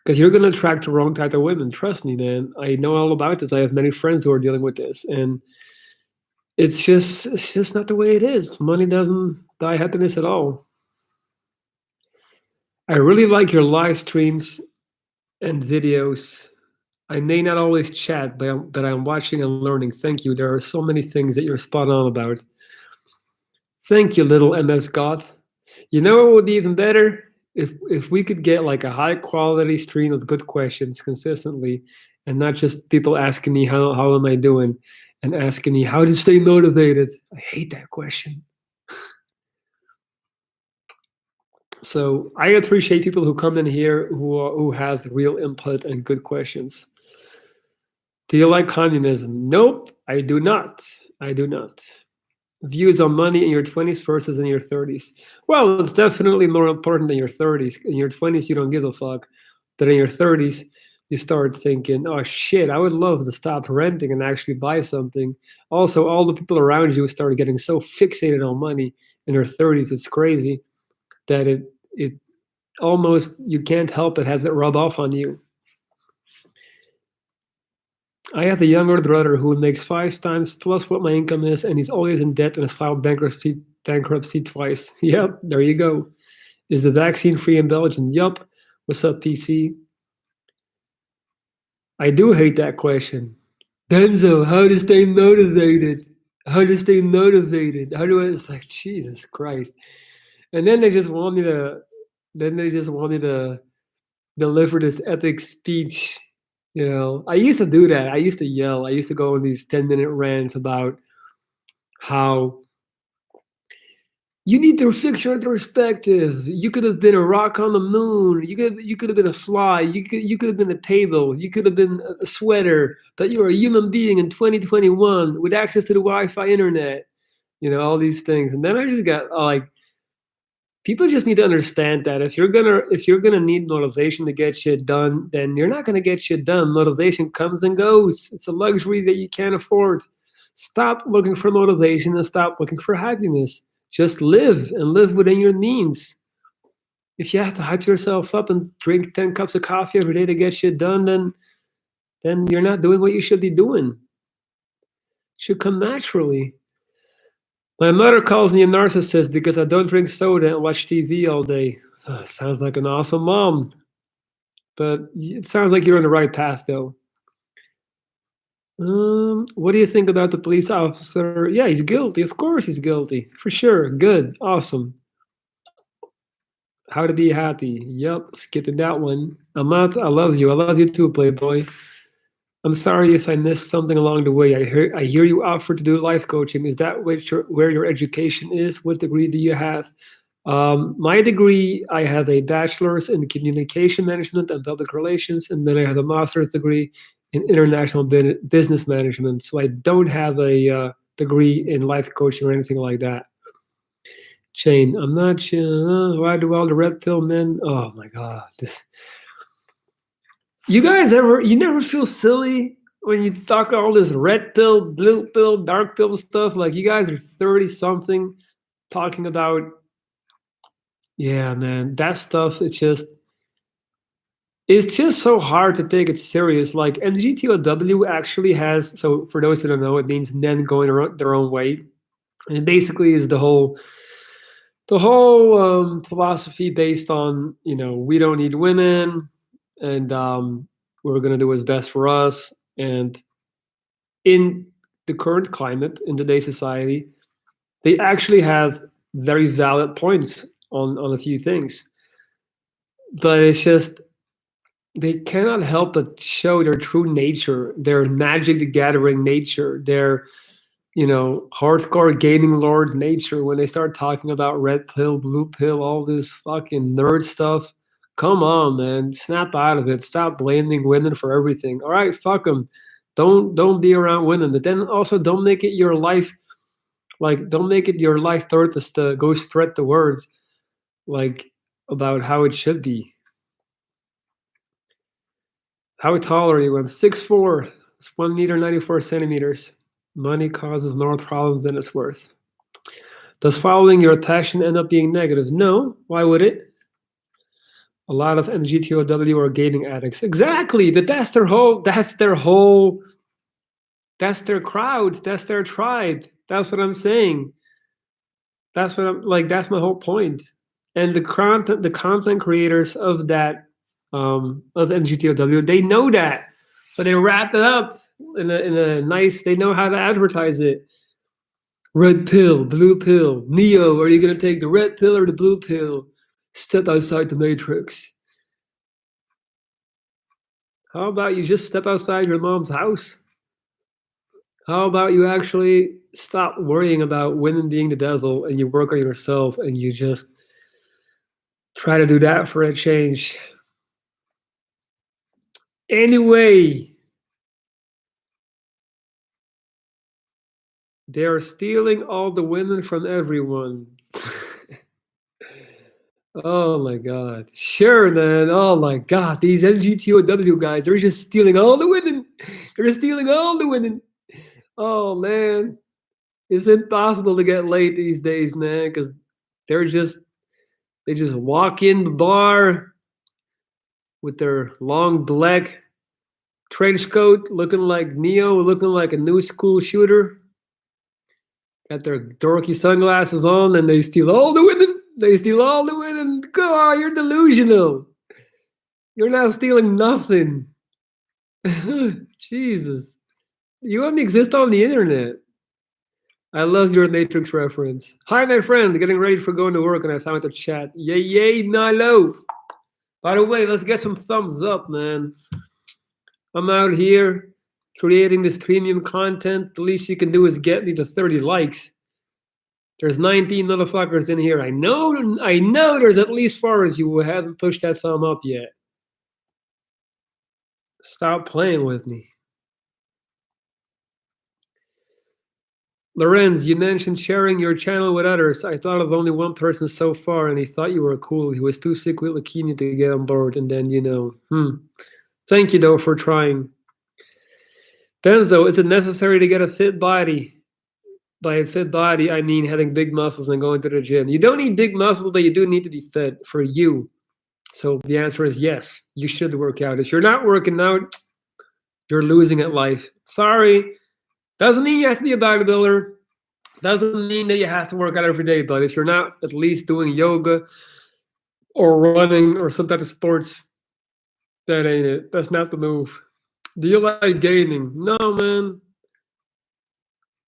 S1: because you're gonna attract the wrong type of women. Trust me, man. I know all about this. I have many friends who are dealing with this. And It's just not the way it is. Money doesn't buy happiness at all. I really like your live streams and videos. I may not always chat, but I'm watching and learning. Thank you. There are so many things that you're spot on about. Thank you, little MS God. You know what would be even better? If we could get like a high quality stream of good questions consistently, and not just people asking me how am I doing, and asking me how to stay motivated. I hate that question. So I appreciate people who come in here who have real input and good questions. Do you like communism? Nope, I do not. I do not. Views on money in your 20s versus in your 30s. Well, it's definitely more important than your 30s. In your 20s, you don't give a fuck. But in your 30s, you start thinking, oh shit, I would love to stop renting and actually buy something. Also, all the people around you start getting so fixated on money in their 30s, it's crazy that it almost you can't help it have it rub off on you. I have a younger brother who makes 5 times plus what my income is, and he's always in debt and has filed bankruptcy twice. Yep, there you go. Is the vaccine free in Belgium? Yup. What's up, PC? I do hate that question. Denzo, how to stay motivated? How to stay motivated? How do I? It's like Jesus Christ. And then they just want me to. Then they just want me to deliver this epic speech. I used to do that. I used to yell. I used to go on these 10-minute rants about how you need to fix your perspective. You could have been a rock on the moon. You could have been a fly. You could have been a table. You could have been a sweater. But you're a human being in 2021 with access to the Wi-Fi internet. All these things. And then I just got like, people just need to understand that if you're gonna need motivation to get shit done, then you're not gonna get shit done. Motivation comes and goes. It's a luxury that you can't afford. Stop looking for motivation and stop looking for happiness. Just live and live within your means. If you have to hype yourself up and drink 10 cups of coffee every day to get shit done, then you're not doing what you should be doing. It should come naturally. My mother calls me a narcissist because I don't drink soda and watch TV all day. Sounds like an awesome mom. But it sounds like you're on the right path, though. What do you think about the police officer? Yeah, he's guilty. Of course he's guilty. For sure. Good. Awesome. How to be happy. Yep, skipping that one. Amat, I love you. I love you too, Playboy. I'm sorry if I missed something along the way. I hear you offer to do life coaching. Is that where your education is? What degree do you have? My degree, I have a bachelor's in communication management and public relations, and then I have a master's degree in international business management. So I don't have a degree in life coaching or anything like that. Shane, I'm not sure. Why do all the red pill men? Oh my God. You guys you never feel silly when you talk all this red pill, blue pill, dark pill stuff? Like you guys are 30 something talking about, yeah, man, that stuff. It's just so hard to take it serious. Like NGTOW actually has, so for those who don't know, it means men going their own way. And it basically is the whole philosophy based on, we don't need women, and we're going to do what's best for us. And in the current climate, in today's society, they actually have very valid points on a few things. But it's just, they cannot help but show their true nature, their Magic the Gathering nature, their hardcore gaming lord nature when they start talking about red pill, blue pill, all this fucking nerd stuff. Come on, man, snap out of it. Stop blaming women for everything. All right, fuck them. Don't be around women, but then also don't make it your life. Like, don't make it your life purpose to go spread the words, like, about how it should be. How tall are you? I'm 6'4". It's 1 meter 94 centimeters. Money causes more problems than it's worth. Does following your passion end up being negative? No. Why would it? A lot of NGTOW are gaming addicts. Exactly, but that's their whole That's their crowd. That's their tribe. That's what I'm saying. That's what I'm like. That's my whole point. And the content creators of that of MGTOW, they know that, so they wrap it up in a nice. They know how to advertise it. Red pill, blue pill. Neo, are you gonna take the red pill or the blue pill? Step outside the matrix. How about you just step outside your mom's house? How about you actually stop worrying about women being the devil and you work on yourself and you just try to do that for a change? Anyway, they are stealing all the women from everyone. Oh my god. Sure, man. Oh my god. These MGTOW guys, they're just stealing all the women. They're stealing all the women. Oh man. It's impossible to get laid these days, man, because they just walk in the bar with their long black trench coat, looking like Neo, looking like a new school shooter. Got their dorky sunglasses on, and they steal all the women. They steal all the women. God, you're delusional. You're not stealing nothing. Jesus. You only exist on the internet. I love your Matrix reference. Hi, my friend. Getting ready for going to work, and I found the chat. Yay, yay, Milo. By the way, let's get some thumbs up, man. I'm out here creating this premium content. The least you can do is get me to 30 likes. There's 19 motherfuckers in here. I know there's at least 4 of you who haven't pushed that thumb up yet. Stop playing with me. Lorenz, you mentioned sharing your channel with others. I thought of only one person so far, and he thought you were cool. He was too sick with leukemia to get on board, and then, Thank you, though, for trying. Benzo, is it necessary to get a fit body? By a fit body, I mean having big muscles and going to the gym. You don't need big muscles, but you do need to be fit for you. So the answer is yes, you should work out. If you're not working out, you're losing at life. Sorry. Doesn't mean you have to be a bodybuilder. Doesn't mean that you have to work out every day. But if you're not at least doing yoga or running or some type of sports, that ain't it. That's not the move. Do you like gaming? No, man.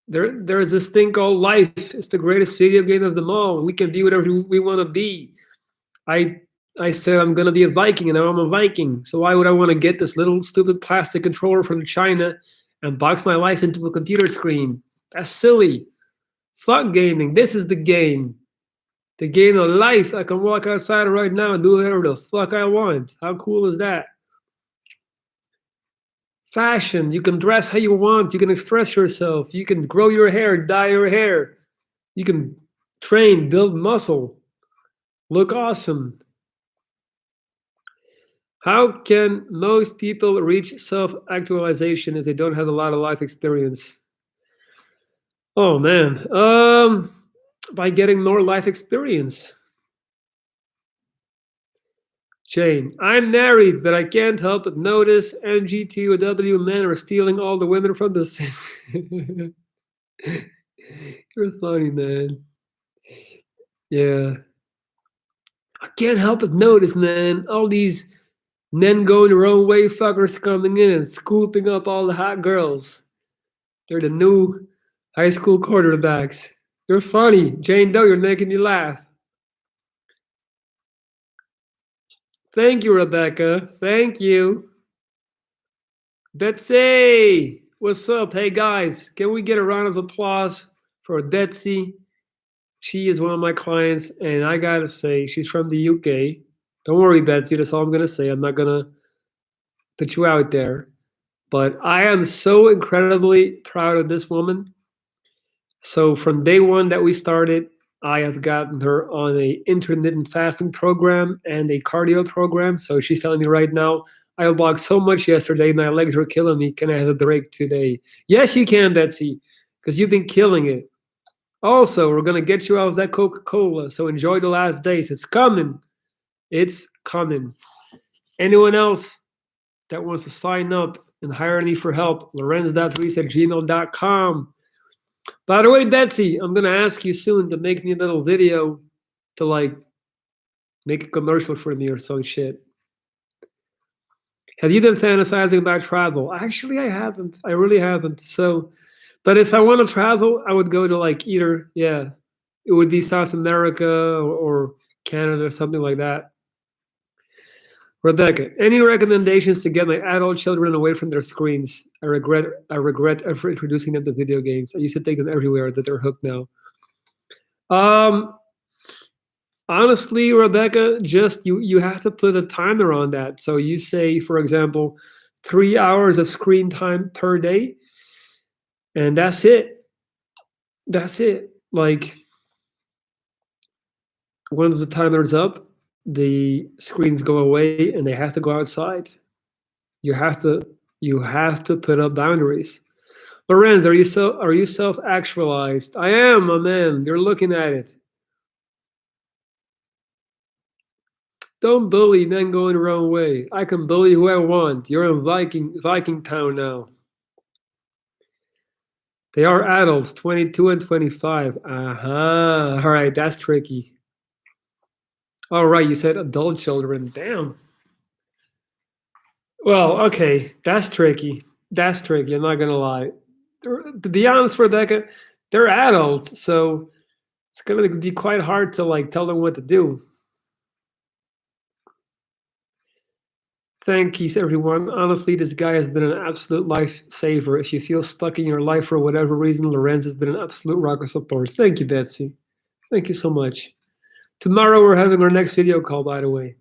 S1: There's this thing called life. It's the greatest video game of them all. We can be whatever we want to be. I said I'm gonna be a Viking, and now I'm a Viking. So why would I want to get this little stupid plastic controller from China and box my life into a computer screen? That's silly. Fuck gaming. This is the game. The game of life. I can walk outside right now and do whatever the fuck I want. How cool is that? Fashion. You can dress how you want. You can express yourself. You can grow your hair, dye your hair. You can train, build muscle, look awesome. How can most people reach self-actualization if they don't have a lot of life experience? Oh man, by getting more life experience. Jane, I'm married, but I can't help but notice MGTOW men are stealing all the women from the city. You're funny, man. Yeah. I can't help but notice, man, all these men going their own way fuckers coming in and scooping up all the hot girls. They're the new high school quarterbacks. You're funny. Jane Doe, you're making me laugh. Thank you, Rebecca. Thank you. Betsy, what's up? Hey, guys, can we get a round of applause for Betsy? She is one of my clients, and I gotta say, she's from the UK. Don't worry, Betsy, that's all I'm gonna say. I'm not gonna put you out there. But I am so incredibly proud of this woman. So from day one that we started, I have gotten her on a intermittent fasting program and a cardio program. So she's telling me right now, I walked so much yesterday, my legs were killing me. Can I have a break today? Yes, you can, Betsy, because you've been killing it. Also, we're gonna get you out of that Coca-Cola. So enjoy the last days. It's coming. It's coming. Anyone else that wants to sign up and hire me for help. Lorenz.reese@gmail.com. By the way, Betsy, I'm gonna ask you soon to make me a little video to like make a commercial for me or some shit. Have you been fantasizing about travel? Actually, I haven't. I really haven't. So, but if I want to travel, I would go to like either, yeah, it would be South America or Canada or something like that. Rebecca, any recommendations to get my adult children away from their screens? I regret ever introducing them to video games. I used to take them everywhere that they're hooked now. Um, honestly, Rebecca, just you have to put a timer on that. So you say, for example, 3 hours of screen time per day, and that's it. That's it. Like once the timer's up, the screens go away and they have to go outside. You have to put up boundaries. Lorenz, are you self-actualized? I am, my man. You're looking at it. Don't bully men going the wrong way. I can bully who I want. You're in Viking town now. They are adults, 22 and 25. Uh-huh. All right, that's tricky. All right, you said adult children. Damn. Well, okay, that's tricky. That's tricky. I'm not gonna lie. To be honest, Rebecca, they're adults, so it's gonna be quite hard to like tell them what to do. Thank you, everyone. Honestly, this guy has been an absolute lifesaver. If you feel stuck in your life for whatever reason, Lorenz has been an absolute rock of support. Thank you, Betsy. Thank you so much. Tomorrow we're having our next video call, by the way.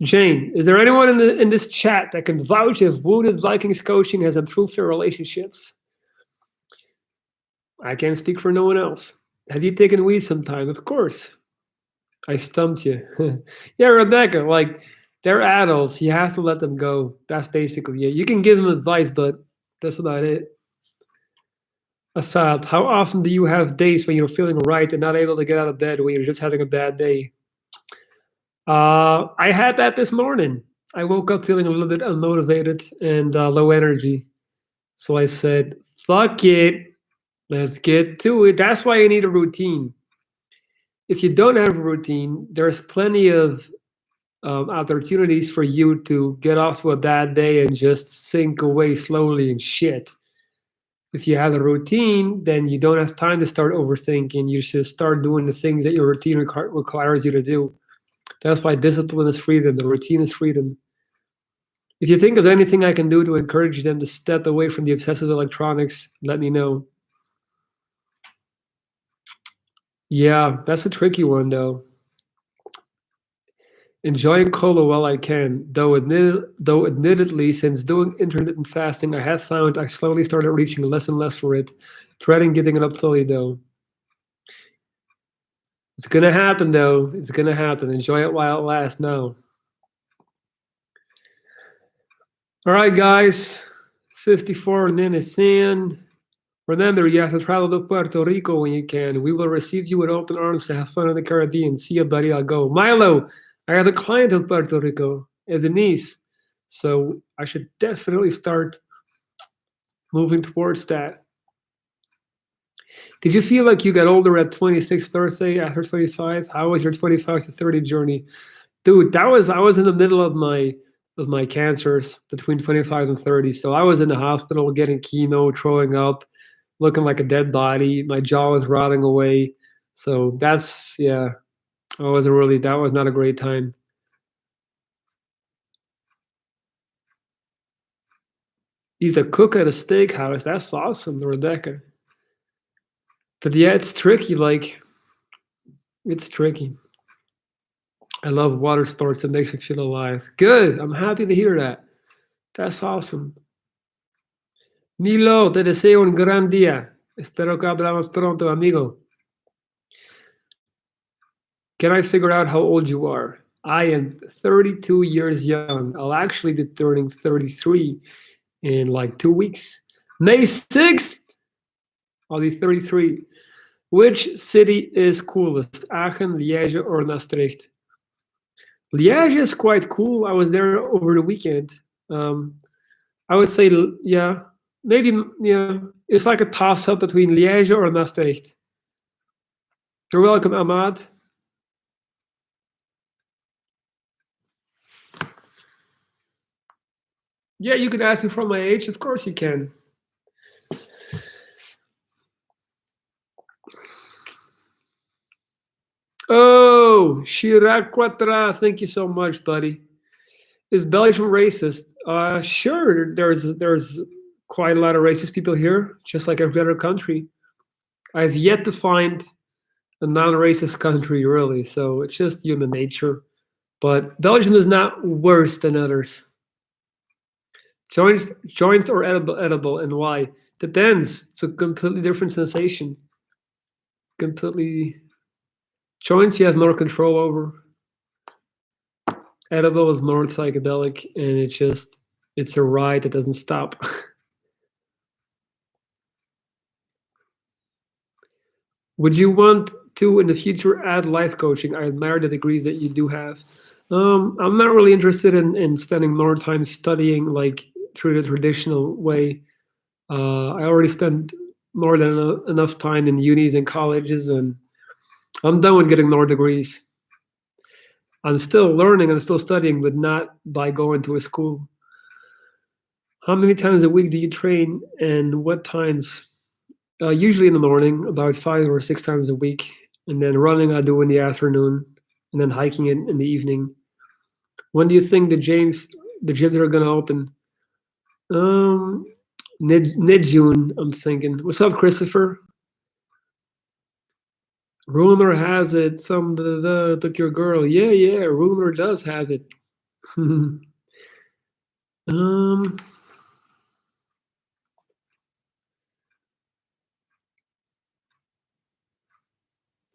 S1: Jane, is there anyone in this chat that can vouch if Wounded Vikings coaching has improved their relationships? I can't speak for no one else. Have you taken weed sometime? Of course. I stumped you. Yeah, Rebecca, like, they're adults. You have to let them go. That's basically it. You can give them advice, but that's about it. Assad, how often do you have days when you're feeling right and not able to get out of bed when you're just having a bad day? I had that this morning. I woke up feeling a little bit unmotivated and low energy. So I said, fuck it. Let's get to it. That's why you need a routine. If you don't have a routine, there's plenty of opportunities for you to get off to a bad day and just sink away slowly in shit. If you have a routine, then you don't have time to start overthinking. You should start doing the things that your routine requires you to do. That's why discipline is freedom. The routine is freedom. If you think of anything I can do to encourage them to step away from the obsessive electronics, let me know. Yeah, that's a tricky one, though. Enjoying cola while I can, though admittedly, since doing intermittent fasting, I have found I slowly started reaching less and less for it, dreading getting it up fully, though. It's gonna happen, though. It's gonna happen. Enjoy it while it lasts now. All right, guys. 54 minutes in. Remember, you have to travel to Puerto Rico when you can. We will receive you with open arms to have fun in the Caribbean. See you, buddy. I'll go. Milo, I have a client in Puerto Rico, Denise. So I should definitely start moving towards that. Did you feel like you got older at 26th birthday after 25? How was your 25 to 30 journey? Dude, I was in the middle of my cancers between 25 and 30. So I was in the hospital getting chemo, throwing up, looking like a dead body. My jaw was rotting away. So that's, yeah, that was not a great time. He's a cook at a steakhouse. That's awesome, Rebecca. But yeah, it's tricky. Like, it's tricky. I love water sports. It makes me feel alive. Good. I'm happy to hear that. That's awesome. Milo, te deseo un gran día. Espero que hablamos pronto, amigo. Can I figure out how old you are? I am 32 years young. I'll actually be turning 33 in like 2 weeks. May 6th, I'll be 33. Which city is coolest, Aachen, Liège, or Maastricht? Liège is quite cool. I was there over the weekend. I would say, yeah, maybe, yeah. It's like a toss up between Liège or Maastricht. You're welcome, Ahmad. Yeah, you can ask me for my age. Of course you can. Oh, Chirac Quatra, thank you so much, buddy. Is Belgium racist? Sure. There's quite a lot of racist people here, just like every other country. I've yet to find a non-racist country, really. So it's just human nature. But Belgium is not worse than others. Joints or edible, and why? Depends. It's a completely different sensation. Completely. Joints you have more control over. Edible is more psychedelic, and it's a ride that doesn't stop. Would you want to in the future add life coaching? I admire the degrees that you do have. I'm not really interested in spending more time studying like through the traditional way. I already spent more than enough time in unis and colleges, and I'm done with getting more degrees. I'm still learning, I'm still studying, but not by going to a school. How many times a week do you train, and what times? Usually in the morning, about 5 or 6 times a week, and then running I do in the afternoon, and then hiking in the evening. When do you think the gyms are gonna open? Um, mid June, I'm thinking. What's up, Christopher? Rumor has it some took your girl. Yeah, yeah. Rumor does have it. um.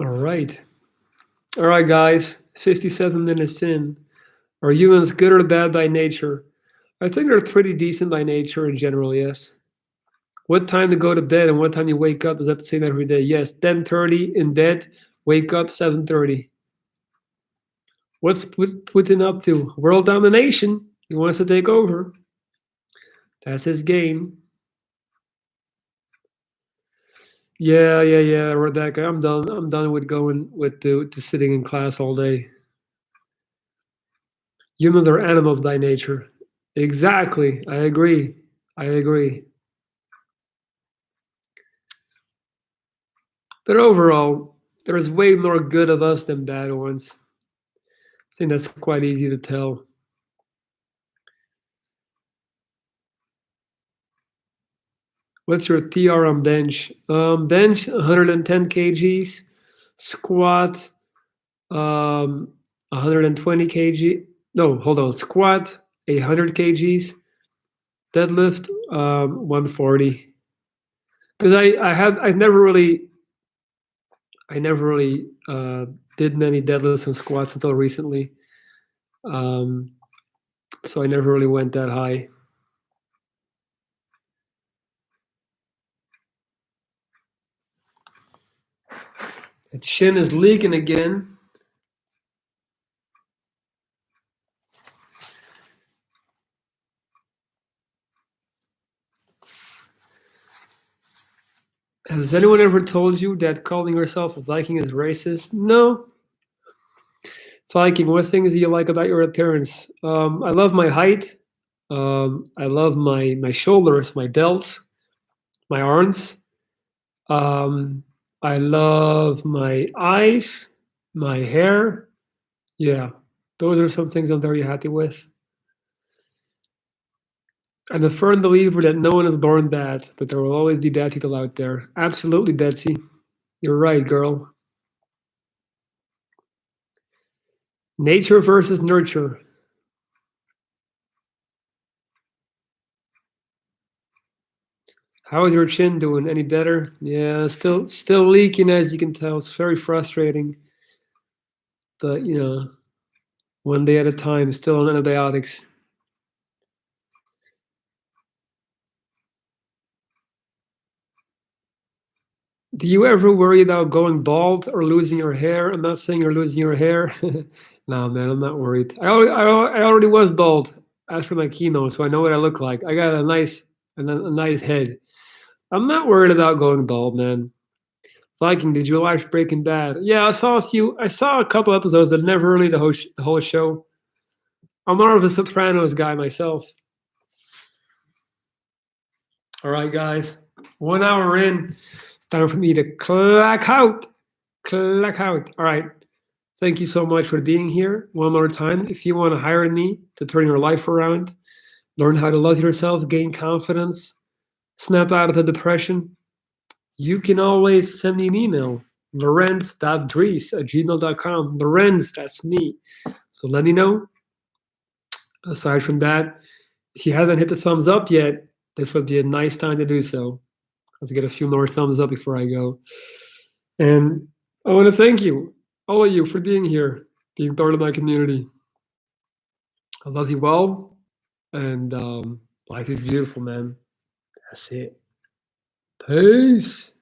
S1: All right. All right, guys. 57 minutes in. Are humans good or bad by nature? I think they're pretty decent by nature in general. Yes. What time to go to bed and what time you wake up? Is that the same every day? Yes. 10:30 in bed. Wake up 7:30. What's Putin up to? World domination. He wants to take over. That's his game. Yeah, yeah, yeah, Rebecca. I'm done. I'm done with going with to sitting in class all day. Humans are animals by nature. Exactly. I agree. I agree. But overall, there's way more good of us than bad ones. I think that's quite easy to tell. What's your PR on bench? Bench 110 kgs, squat 120 kg. No, hold on. Squat 100 kgs, deadlift 140. Because I never really did many deadlifts and squats until recently. Um, so I never really went that high. The chin is leaking again. Has anyone ever told you that calling yourself a Viking is racist? No. Viking, what things do you like about your appearance? I love my height. I love my shoulders, my delts, my arms. Um, I love my eyes, my hair. Yeah, those are some things I'm very happy with. I'm a firm believer that no one is born bad, but there will always be bad people out there. Absolutely, Betsy. You're right, girl. Nature versus nurture. How is your chin doing? Any better? Yeah, still leaking as you can tell. It's very frustrating. But one day at a time, still on antibiotics. Do you ever worry about going bald or losing your hair? I'm not saying you're losing your hair. No, man, I'm not worried. I already was bald. ask for my chemo so I know what I look like. I got a nice head. I'm not worried about going bald, man. Viking, did you watch Breaking Bad? Yeah, I saw a couple episodes, but never really the whole show. I'm more of a Sopranos guy myself. All right, guys. 1 hour in. It's time for me to clack out. Clack out. All right. Thank you so much for being here. One more time. If you want to hire me to turn your life around, learn how to love yourself, gain confidence, snap out of the depression, you can always send me an email. Lorenz.dries@gmail.com. Lorenz, that's me. So let me know. Aside from that, if you haven't hit the thumbs up yet, this would be a nice time to do so. Let's get a few more thumbs up before I go. And I want to thank you, all of you, for being here, being part of my community. I love you all. And life is beautiful, man. That's it. Peace.